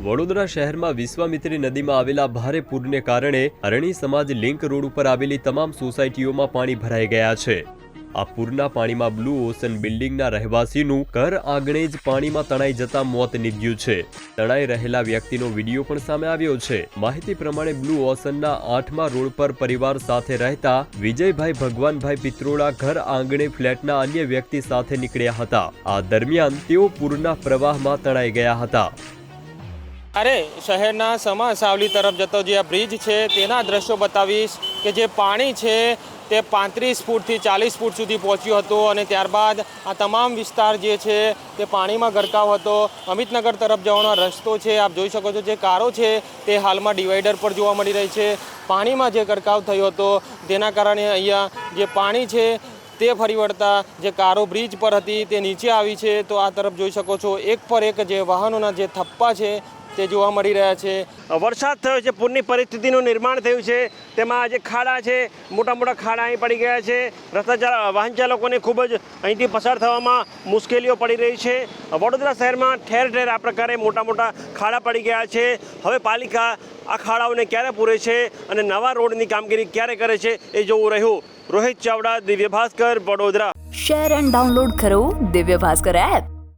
વડોદરા શહેરમાં વિશ્વામિત્રી નદીમાં આવેલા ભારે પૂરને કારણે અરણી સમાજ લિંક રોડ ઉપર આવેલી તમામ સોસાયટીઓમાં પાણી ભરાઈ ગયા છે। આ પૂરના પાણીમાં બ્લુ ઓશન બિલ્ડિંગના રહેવાસીનું ઘર આંગણે જ પાણીમાં તણાઈ જતા મોત નીપજ્યું છે। તણાઈ રહેલા વ્યક્તિનો વિડીયો પણ સામે આવ્યો છે। માહિતી પ્રમાણે બ્લુ ઓશનના 8મા રોડ પર પરિવાર સાથે રહેતા વિજયભાઈ ભગવાનભાઈ પિત્રોડા ઘર આંગણે ફ્લેટના અન્ય વ્યક્તિ સાથે નીકળ્યા હતા। આ દરમિયાન તેઓ પૂરના પ્રવાહમાં તણાઈ ગયા હતા। અરે શહેરના સમા સાવલી તરફ જતો જે આ બ્રિજ છે તેના દ્રશ્યો બતાવીશ કે જે પાણી છે તે 35 ફૂટથી 40 ફૂટ સુધી પહોંચ્યું હતું અને ત્યારબાદ આ તમામ વિસ્તાર જે છે તે પાણીમાં ગરકાવ હતો। અમિતનગર તરફ જવાનો રસ્તો છે, આપ જોઈ શકો છો જે કારો છે તે હાલમાં ડિવાઈડર પર જોવા મળી રહી છે। પાણીમાં જે ગરકાવ થયો હતો તેના કારણે અહીંયા જે પાણી છે તે ફરી વળતા જે કારો બ્રિજ પર હતી તે નીચે આવી છે। તો આ તરફ જોઈ શકો છો એક પર એક જે વાહનોના જે થપ્પા છે તે જોવા મળી રહ્યા છે। વરસાદ થયો છે, પૂરની પરિસ્થિતિનું નિર્માણ થયું છે, તેમાં જે ખાડા છે મોટા મોટા ખાડા અહીં પડી ગયા છે। વાહન ચાલકોને ખૂબ જ અહીંથી પસાર થવામાં મુશ્કેલીઓ પડી રહી છે। વડોદરા શહેરમાં ઠેર ઠેર આ પ્રકારે મોટા મોટા ખાડા પડી ગયા છે। હવે પાલિકા આ ખાડાઓને ક્યારે પૂરે છે અને નવા રોડની કામગીરી ક્યારે કરે છે એ જોવું રહ્યું। Rohit Chavda, Divya Bhaskar, Vadodara. Share and download કરો દિવ્ય ભાસ્કર એપ।